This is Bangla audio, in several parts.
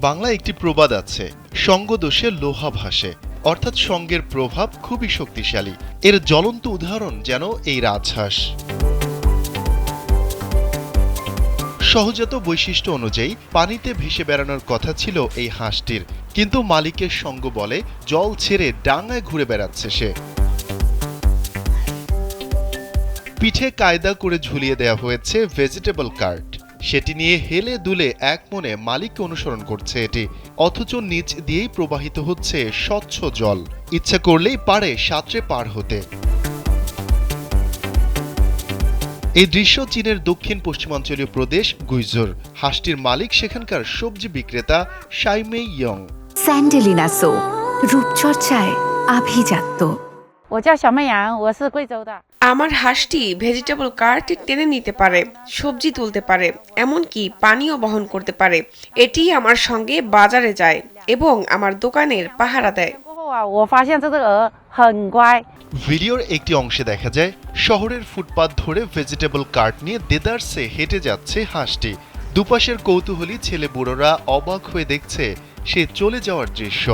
বাংলায় একটি প্রবাদ আছে, সঙ্গদোষে লোহা ভাসে, অর্থাৎ সঙ্গের প্রভাব খুবই শক্তিশালী। এর জ্বলন্ত উদাহরণ যেন এই রাজহাঁস। সহজাত বৈশিষ্ট্য অনুযায়ী পানিতে ভেসে বেড়ানোর কথা ছিল এই হাঁসটির, কিন্তু মালিকের সঙ্গ বলে জল ছেড়ে ডাঙায় ঘুরে বেড়াচ্ছে সে। পিঠে কায়দা করে ঝুলিয়ে দেওয়া হয়েছে ভেজিটেবল কার্ট, সেটি নিয়ে হেলে দুলে এক মনে মালিককে অনুসরণ করছে এটি, অথচ নিচ দিয়েই প্রবাহিত হচ্ছে স্বচ্ছ জল। ইচ্ছা করলেই পারে সাঁতরে পার হতে। এই দৃশ্য চীনের দক্ষিণ পশ্চিমাঞ্চলীয় প্রদেশ গুইজোর। হাঁসটির মালিক সেখানকার সবজি বিক্রেতা শাইমেই ইয়ং। স্যান্ডেলিনা সো, রূপচর্চায় আভিজাত্য। আমার হাঁসটি ভেজিটেবল কার্ট টেনে নিতে পারে, সবজি তুলতে পারে, এমনকি পানিও বহন করতে পারে। এটি আমার সঙ্গে বাজারে যায় এবং আমার দোকানের পাহারা দেয়। ভিডিওর একটি অংশে দেখা যায় শহরের ফুটপাত ধরে ভেজিটেবল কার্ট নিয়ে দেদারসে হেঁটে যাচ্ছে হাঁসটি। দুপাশের কৌতূহলী ছেলে বুড়োরা অবাক হয়ে দেখছে সে চলে যাওয়ার দৃশ্য।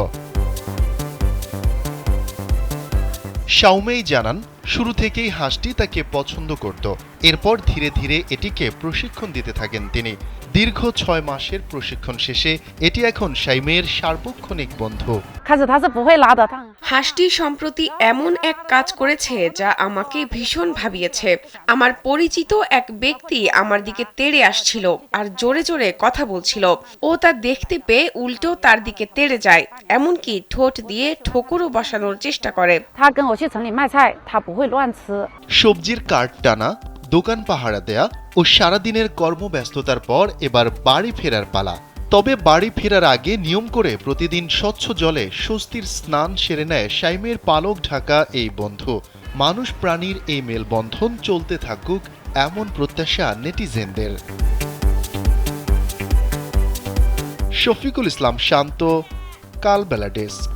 শাওমেই জানান, শুরু থেকেই হাঁসটি তাকে পছন্দ করত। এরপর ধীরে ধীরে এটিকে প্রশিক্ষণ দিতে থাকেন তিনি। দীর্ঘ 6 মাসের প্রশিক্ষণ শেষে এটি এখন শাইমের সার্বক্ষণিক বন্ধু। হাঁসটি সম্প্রতি এমন এক কাজ করেছে যা আমাকে ভীষণ ভাবিয়েছে। আমার পরিচিত এক ব্যক্তি আমার দিকে তেড়ে আসছিল আর জোরে জোরে কথা বলছিল। ও তা দেখতে পেয়ে উল্টো তার দিকে তেড়ে যায়, এমনকি ঠোঁট দিয়ে ঠোকরও বসানোর চেষ্টা করে। সবজির কার্ট টানা, দোকান পাহারা দেয়া ও সারাদিনের কর্মব্যস্ততার পর এবার বাড়ি ফেরার পালা। তবে বাড়ি ফেরার আগে নিয়ম করে প্রতিদিন স্বচ্ছ জলে স্বস্তির স্নান সেরে নেয় শাইমের পালক ঢাকা এই বন্ধু। মানুষ প্রাণীর এই মেলবন্ধন চলতে থাকুক, এমন প্রত্যাশা নেটিজেনদের। শফিকুল ইসলাম শান্ত, কালবেলা ডেস্ক।